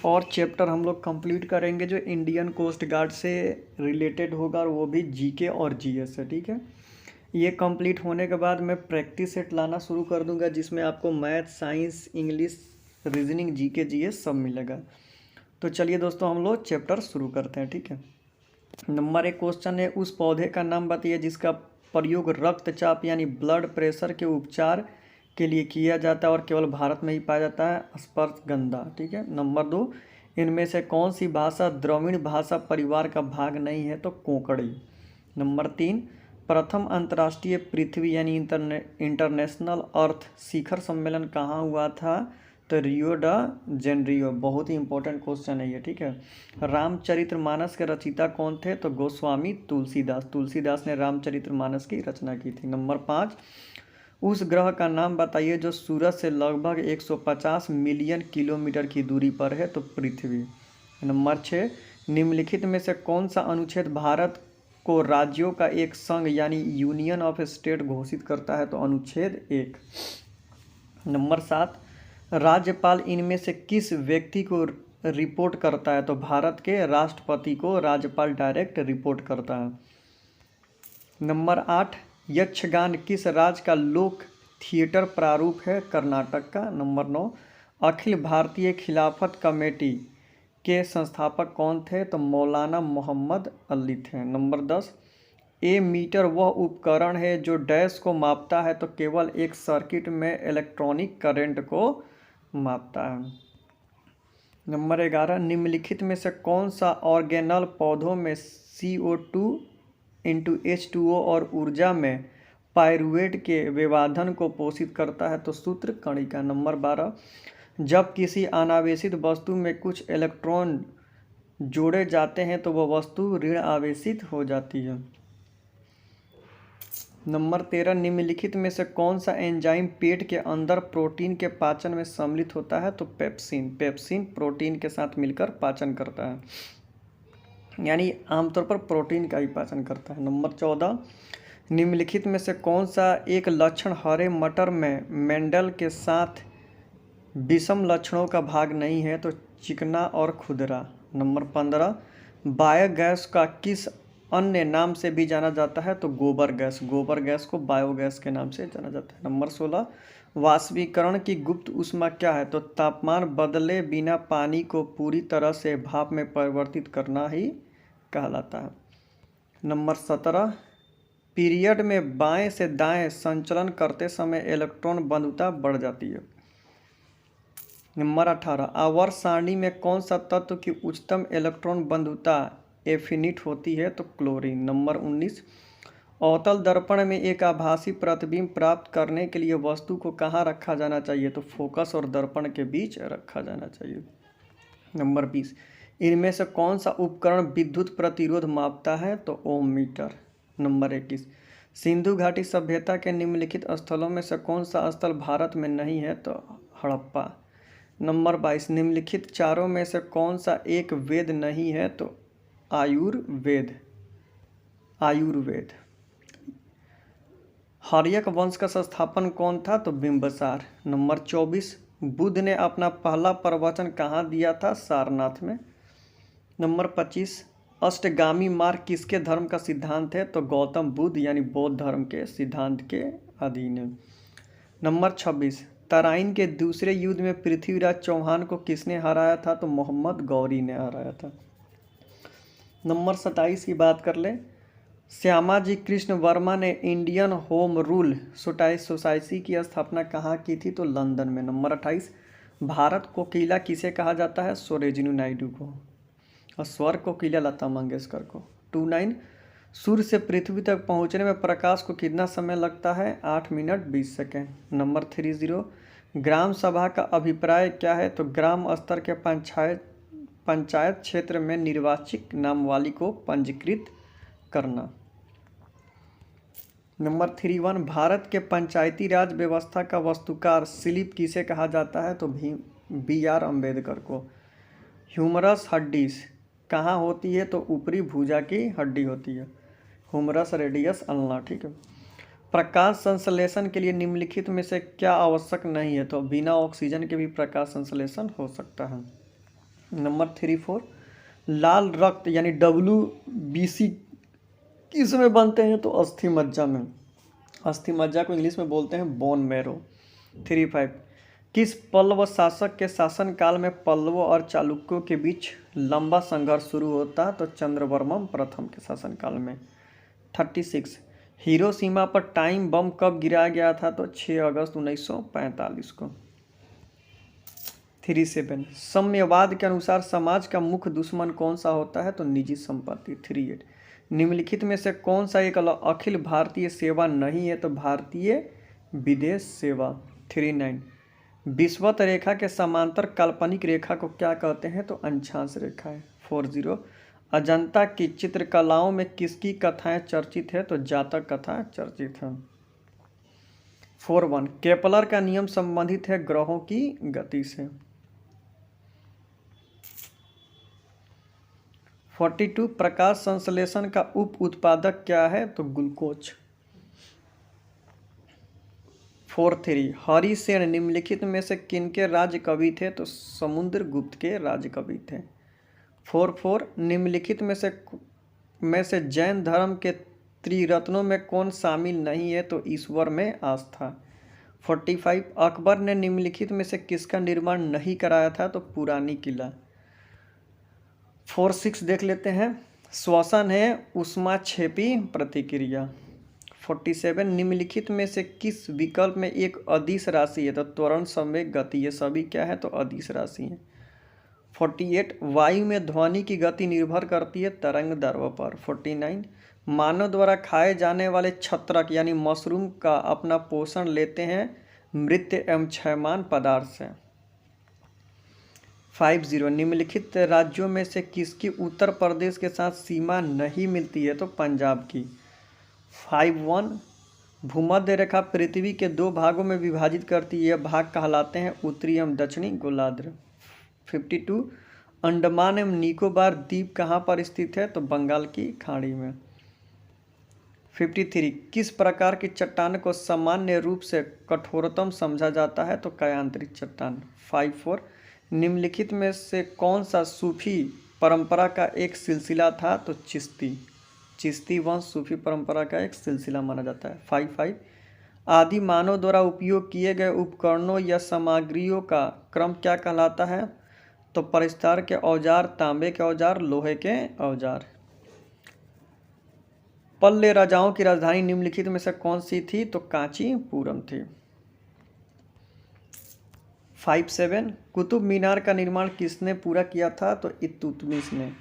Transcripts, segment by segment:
और चैप्टर हम लोग कंप्लीट करेंगे जो इंडियन कोस्ट गार्ड से रिलेटेड होगा, और वो भी जीके और जीएस से। ठीक है, ये कंप्लीट होने के बाद मैं प्रैक्टिस सेट लाना शुरू कर दूंगा, जिसमें आपको math, science, English, reasoning, GK, GS सब मिलेगा। तो चलिए दोस्तों, हम लोग चैप्टर शुरू करते हैं। ठीक है, नंबर 1 क्वेश्चन है, उस पौधे का नाम बताइए जिसका प्रयोग रक्तचाप यानी ब्लड प्रेशर के उपचार के लिए किया जाता है और केवल भारत में ही पाया जाता है। स्पर्शगंधा। ठीक है, नंबर 2, इनमें से कौन सी भाषा द्रविड़ भाषा परिवार का भाग नहीं है? तो कोंकणी। नंबर 3, प्रथम अंतर्राष्ट्रीय पृथ्वी यानी इंटरनेशनल अर्थ शिखर सम्मेलन कहाँ हुआ था? तो रियो ड जेनरियो। बहुत ही इंपॉर्टेंट क्वेश्चन है ये। ठीक है, रामचरितमानस के रचयिता कौन थे? तो गोस्वामी तुलसीदास। तुलसीदास ने रामचरितमानस की रचना की थी। नंबर 5, उस ग्रह का नाम बताइए जो सूरज से लगभग 150 मिलियन किलोमीटर की दूरी पर है? तो पृथ्वी। नंबर 6, निम्नलिखित में से कौन सा अनुच्छेद भारत को राज्यों का एक संघ यानी यूनियन ऑफ स्टेट घोषित करता है? तो अनुच्छेद 1। नंबर 7, राज्यपाल इनमें से किस व्यक्ति को रिपोर्ट करता है? तो भारत के राष्ट्रपति को राज्यपाल डायरेक्ट रिपोर्ट करता है। नंबर 8, यक्षगान किस राज्य का लोक थिएटर प्रारूप है? कर्नाटक का। नंबर 9, अखिल भारतीय खिलाफत कमेटी के संस्थापक कौन थे? तो मौलाना मोहम्मद अली थे। नंबर 10, ए मीटर वह उपकरण है जो डैश को मापता है? तो केवल एक सर्किट में इलेक्ट्रॉनिक करंट को मापता है। नंबर 11, निम्नलिखित में से कौन सा ऑर्गेनल पौधों में CO2 इंटू H2O और ऊर्जा में पाइरूवेट के विभाजन को पोषित करता है? तो सूत्रकणिका। नंबर 12, जब किसी अनावेशित वस्तु में कुछ इलेक्ट्रॉन जोड़े जाते हैं तो वह वस्तु ऋण आवेशित हो जाती है। नंबर 13, निम्नलिखित में से कौन सा एंजाइम पेट के अंदर प्रोटीन के पाचन में सम्मिलित होता है? तो पेप्सिन। पेप्सिन प्रोटीन के साथ मिलकर पाचन करता है, यानी आमतौर पर प्रोटीन का ही पाचन करता है। नंबर 14, निम्नलिखित में से कौन सा एक लक्षण हरे मटर में मेंडल के साथ विषम लक्षणों का भाग नहीं है? तो चिकना और खुदरा। नंबर 15, बायोगैस का किस अन्य नाम से भी जाना जाता है? तो गोबर गैस। गोबर गैस को बायोगैस के नाम से जाना जाता है। नंबर 16, वाष्पीकरण की गुप्त ऊष्मा क्या है? तो तापमान बदले बिना पानी को पूरी तरह से भाप में परिवर्तित करना ही कहलाता है। नंबर 17, पीरियड में बाएं से दाएं संचलन करते समय इलेक्ट्रॉन बंधुता बढ़ जाती है। नंबर 18, आवर्त सारणी में कौन सा तत्व की उच्चतम इलेक्ट्रॉन बंधुता एफिनिट होती है? तो क्लोरीन। नंबर 19, अवतल दर्पण में एक आभासी प्रतिबिंब प्राप्त करने के लिए वस्तु को कहाँ रखा जाना चाहिए? तो फोकस और दर्पण के बीच रखा जाना चाहिए। नंबर 20, इनमें से कौन सा उपकरण विद्युत प्रतिरोध मापता है? तो ओम मीटर। नंबर 21, सिंधु घाटी सभ्यता के निम्नलिखित स्थलों में से कौन सा स्थल भारत में नहीं है? तो हड़प्पा। नंबर 22, निम्नलिखित चारों में से कौन सा एक वेद नहीं है? तो आयुर्वेद। आयुर्वेद। हर्यक वंश का संस्थापन कौन था? तो बिंबसार। नंबर 24, बुद्ध ने अपना पहला प्रवचन कहाँ दिया था? सारनाथ में। नंबर 25, अष्टगामी मार्ग किसके धर्म का सिद्धांत है? तो गौतम बुद्ध यानी बौद्ध धर्म के सिद्धांत के अधीन है। नंबर 26, तराइन के दूसरे युद्ध में पृथ्वीराज चौहान को किसने हराया था? तो मोहम्मद गौरी ने हराया था। नंबर 27 की बात कर ले, श्यामाजी कृष्ण वर्मा ने इंडियन होम रूल सोसाइटी की स्थापना कहाँ की थी? तो लंदन में। नंबर 28, भारत कोकिला किसे कहा जाता है? सरोजिनी नायडू को। और स्वर कोकिला लता मंगेशकर को। 29, सूर्य से पृथ्वी तक पहुंचने में प्रकाश को कितना समय लगता है? 8 मिनट 20 सेकेंड। नंबर 30, ग्राम सभा का अभिप्राय क्या है? तो ग्राम स्तर के पंचायत क्षेत्र में निर्वाचित नामवाली को पंजीकृत करना। नंबर 31, भारत के पंचायती राज व्यवस्था का वस्तुकार शिल्प किसे कहा जाता है? तो BR अम्बेडकर को। ह्यूमरस हड्डी कहाँ होती है? तो ऊपरी भुजा की हड्डी होती है, ह्यूमरस रेडियस अल्ना। ठीक है, प्रकाश संश्लेषण के लिए निम्नलिखित में से क्या आवश्यक नहीं है? तो बिना ऑक्सीजन के भी प्रकाश संश्लेषण हो सकता है। नंबर 3-4 लाल रक्त यानी WBC किस में बनते हैं? तो अस्थि मज्जा में। अस्थि मज्जा को इंग्लिश में बोलते हैं बोन मैरो। 3-5 किस पल्लव शासक के शासनकाल में पल्लवों और चालुक्यों के बीच लंबा संघर्ष शुरू होता? तो चंद्रवर्मन प्रथम के शासनकाल में। 36 हिरोशिमा पर टाइम बम कब गिराया गया था? तो 6 अगस्त 1945 को। 37 साम्यवाद के अनुसार समाज का मुख्य दुश्मन कौन सा होता है? तो निजी संपत्ति। 38 निम्नलिखित में से कौन सा एक अखिल भारतीय सेवा नहीं है? तो भारतीय विदेश सेवा। 39 विषुवत रेखा के समांतर काल्पनिक रेखा को क्या कहते हैं? तो अंशांश रेखा है। 40 अजंता की चित्रकलाओं में किसकी कथाएं चर्चित है? तो जातक कथा चर्चित है। 41 केपलर का नियम संबंधित है ग्रहों की गति से। 42 प्रकाश संश्लेषण का उप उत्पादक क्या है? तो ग्लूकोज। 43 हरिसेन निम्नलिखित में से किनके राज्य कवि थे? तो समुद्रगुप्त के राज्य कवि थे। 44 निम्नलिखित में से जैन धर्म के त्रिरत्नों में कौन शामिल नहीं है? तो ईश्वर में आस्था। 45 अकबर ने निम्नलिखित में से किसका निर्माण नहीं कराया था? तो पुरानी किला। 46 देख लेते हैं श्वसन है ऊष्माक्षेपी प्रतिक्रिया। 47 निम्नलिखित में से किस विकल्प में एक अदिश राशि है? तो त्वरण संवेग गति। ये सभी क्या है? तो अदिश राशि है। 48 वायु में ध्वनि की गति निर्भर करती है तरंग दैर्ध्य पर। 49 मानव द्वारा खाए जाने वाले छत्रक यानी मशरूम का अपना पोषण लेते हैं मृत एवं क्षयमान पदार्थ से। 50 निम्नलिखित राज्यों में से किसकी उत्तर प्रदेश के साथ सीमा नहीं मिलती है? तो पंजाब की। 51 भूमध्य रेखा पृथ्वी के 2 भागों में विभाजित करती है। यह भाग कहलाते हैं उत्तरी एवं दक्षिणी गोलार्ध। 52 अंडमान एवं निकोबार द्वीप कहाँ पर स्थित है? तो बंगाल की खाड़ी में। 53 किस प्रकार की चट्टान को सामान्य रूप से कठोरतम समझा जाता है? तो कायांतरित चट्टान। 54 निम्नलिखित में से कौन सा सूफी परंपरा का एक सिलसिला था? तो चिश्ती वंश सूफी परंपरा का एक सिलसिला माना जाता है। 55 आदि मानव द्वारा उपयोग किए गए उपकरणों या सामग्रियों का क्रम क्या कहलाता है? तो परिस्तार के औजार, तांबे के औजार, लोहे के औजार। पल्ले राजाओं की राजधानी निम्नलिखित में से कौन सी थी? तो कांचीपुरम थी। 57 कुतुब मीनार का निर्माण किसने पूरा किया था? तो इल्तुतमिश ने।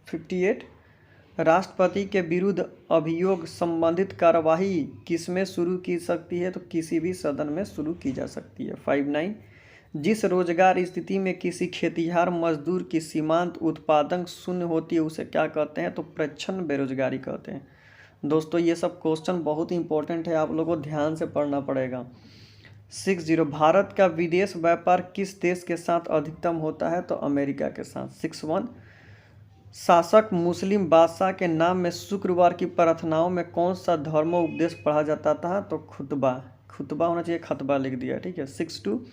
58 राष्ट्रपति के विरुद्ध अभियोग संबंधित कार्यवाही किसमें शुरू की सकती है? तो किसी भी सदन में शुरू की जा सकती है। 59 जिस रोजगार स्थिति में किसी खेतिहर मजदूर की सीमांत उत्पादन शून्य होती है उसे क्या कहते हैं? तो प्रच्छन्न बेरोजगारी कहते हैं। दोस्तों ये सब क्वेश्चन बहुत ही इंपॉर्टेंट है, आप लोगों को ध्यान से पढ़ना पड़ेगा। 60 भारत का विदेश व्यापार किस देश के साथ अधिकतम होता है? तो अमेरिका के साथ। 61 शासक मुस्लिम बादशाह के नाम में शुक्रवार की प्रार्थनाओं में कौन सा धर्मोपदेश पढ़ा जाता था? तो खुतबा होना चाहिए, खतबा लिख दिया, ठीक है। 62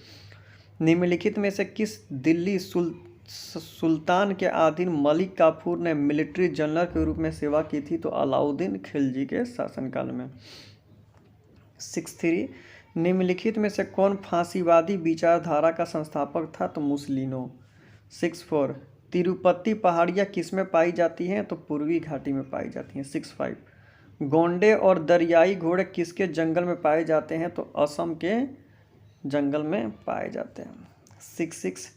निम्नलिखित में से किस दिल्ली सुल्तान के अधीन मलिक काफूर ने मिलिट्री जनरल के रूप में सेवा की थी? तो अलाउद्दीन खिलजी के शासनकाल में। 63 निम्नलिखित में से कौन फांसीवादी विचारधारा का संस्थापक था? तो मुसलिनो। 64 तिरुपति पहाड़ियाँ किस में पाई जाती हैं? तो पूर्वी घाटी में पाई जाती हैं। 65 गोंडे और दरियाई घोड़े किसके जंगल में पाए जाते हैं? तो असम के जंगल में पाए जाते हैं। 66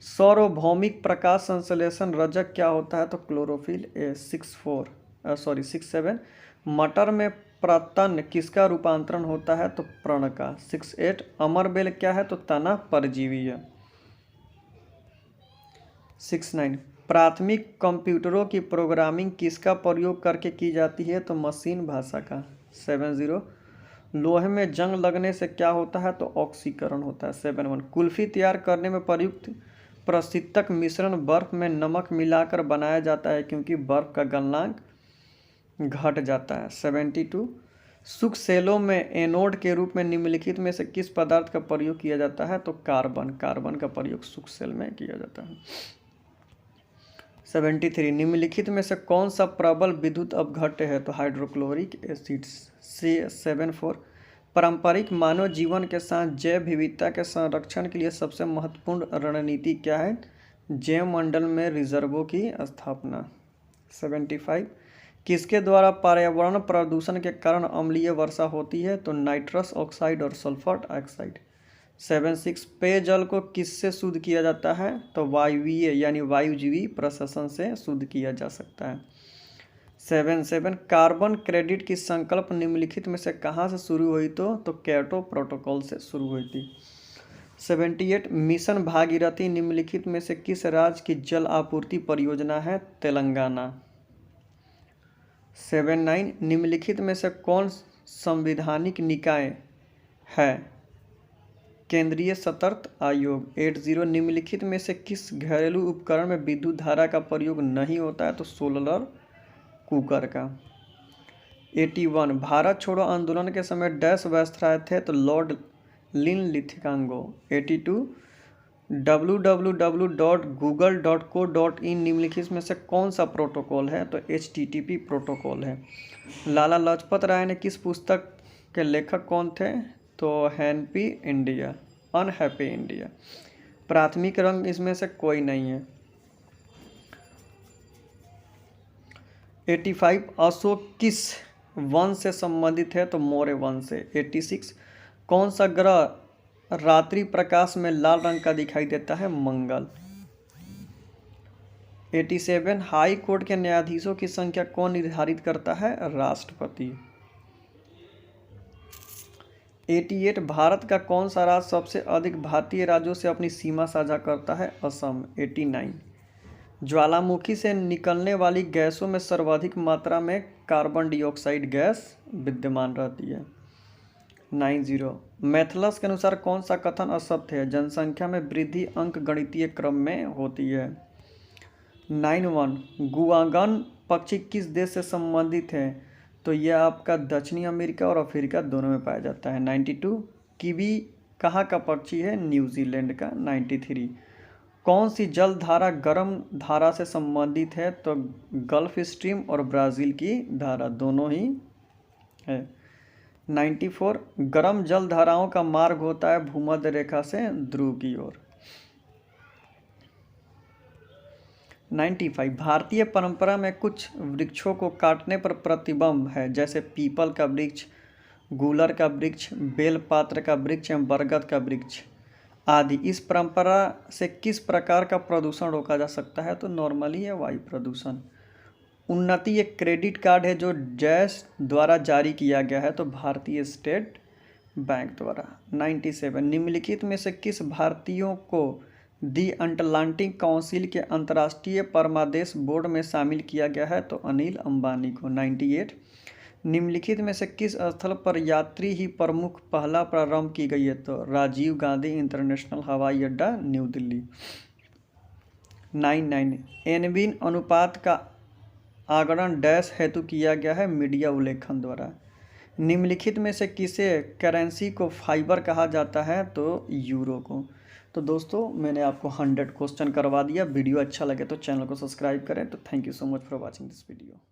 सार्वभौमिक प्रकाश संश्लेषण रजक क्या होता है? तो क्लोरोफिल ए। 67 मटर में प्रतन किसका रूपांतरण होता है? तो प्रण का। 68 अमरबेल क्या है? तो तना परजीवी है। 69 प्राथमिक कंप्यूटरों की प्रोग्रामिंग किसका प्रयोग करके की जाती है? तो मशीन भाषा का। 70 लोहे में जंग लगने से क्या होता है? तो ऑक्सीकरण होता है। 71 कुल्फी तैयार करने में प्रयुक्त प्रशीतक मिश्रण बर्फ में नमक मिलाकर बनाया जाता है क्योंकि बर्फ का गलनांक घट जाता है। 72 शुष्क सेलों में एनोड के रूप में निम्नलिखित में से किस पदार्थ का प्रयोग किया जाता है? तो कार्बन का प्रयोग शुष्क सेल में किया जाता है। 73 निम्नलिखित में से कौन सा प्रबल विद्युत अपघट्य है? तो हाइड्रोक्लोरिक एसिड। 74 पारंपरिक मानव जीवन के साथ जैव विविधता के संरक्षण के लिए सबसे महत्वपूर्ण रणनीति क्या है? जैव मंडल में रिजर्वों की स्थापना। 75 किसके द्वारा पर्यावरण प्रदूषण के कारण अम्लीय वर्षा होती है? तो नाइट्रस ऑक्साइड और सल्फर ऑक्साइड। 76 पेयजल को किससे शुद्ध किया जाता है? तो वायुवीय यानी वायुजीवी प्रशासन से शुद्ध किया जा सकता है। 77 कार्बन क्रेडिट की संकल्प निम्नलिखित में से कहाँ से शुरू हुई? तो क्योटो प्रोटोकॉल से शुरू हुई थी। 78 मिशन भागीरथी निम्नलिखित में से किस राज्य की जल आपूर्ति परियोजना है? तेलंगाना। 79 निम्नलिखित में से कौन संवैधानिक निकाय है? केंद्रीय सतर्क आयोग। 80 निम्नलिखित में से किस घरेलू उपकरण में विद्युत धारा का प्रयोग नहीं होता है? तो सोलर कुकर का। 81 भारत छोड़ो आंदोलन के समय डैश वायसराय थे? तो लॉर्ड लिनलिथगोंग। 82 www.google.co.in निम्नलिखित में से कौन सा प्रोटोकॉल है? तो HTTP प्रोटोकॉल है। लाला लाजपत राय ने किस पुस्तक के लेखक कौन थे? तो अनहैप्पी इंडिया। प्राथमिक रंग इसमें से कोई नहीं है। 85 अशोक किस वंश से संबंधित है? तो मौर्य वंश से। 86 कौन सा ग्रह रात्रि प्रकाश में लाल रंग का दिखाई देता है? मंगल। 87 हाई कोर्ट के न्यायाधीशों की संख्या कौन निर्धारित करता है? राष्ट्रपति। 88 भारत का कौन सा राज्य सबसे अधिक भारतीय राज्यों से अपनी सीमा साझा करता है? असम। 89 ज्वालामुखी से निकलने वाली गैसों में सर्वाधिक मात्रा में कार्बन डाइऑक्साइड गैस विद्यमान रहती है। 90 मैथलस के अनुसार कौन सा कथन असत्य है? जनसंख्या में वृद्धि अंकगणितीय क्रम में होती है। 91 गुआंगन पक्षी किस देश से संबंधित है? तो यह आपका दक्षिणी अमेरिका और अफ्रीका दोनों में पाया जाता है। 92 कीवी कहाँ का पक्षी है? न्यूजीलैंड का। 93 कौन सी जल धारा गर्म धारा से संबंधित है? तो गल्फ स्ट्रीम और ब्राज़ील की धारा दोनों ही है। 94 गर्म जल धाराओं का मार्ग होता है भूमध्य रेखा से ध्रुव की ओर। 95 भारतीय परंपरा में कुछ वृक्षों को काटने पर प्रतिबंध है, जैसे पीपल का वृक्ष, गूलर का वृक्ष, बेलपात्र का वृक्ष एवं बरगद का वृक्ष आदि। इस परंपरा से किस प्रकार का प्रदूषण रोका जा सकता है? तो नॉर्मली है वायु प्रदूषण। उन्नति एक क्रेडिट कार्ड है जो जैश द्वारा जारी किया गया है, तो भारतीय स्टेट बैंक द्वारा। 97 निम्नलिखित में से किस भारतीयों को दी अटलांटिक काउंसिल के अंतर्राष्ट्रीय परमादेश बोर्ड में शामिल किया गया है? तो अनिल अंबानी को। 98 निम्नलिखित में से किस स्थल पर यात्री ही प्रमुख पहला प्रारंभ की गई है? तो राजीव गांधी इंटरनेशनल हवाई अड्डा न्यू दिल्ली। 99 एनविन अनुपात का आगणन डैश हेतु किया गया है? मीडिया उल्लेखन द्वारा। निम्नलिखित में से किसे करेंसी को फाइबर कहा जाता है? तो यूरो को। तो दोस्तों मैंने आपको 100 क्वेश्चन करवा दिया। वीडियो अच्छा लगे तो चैनल को सब्सक्राइब करें। तो thank you so much for watching this video.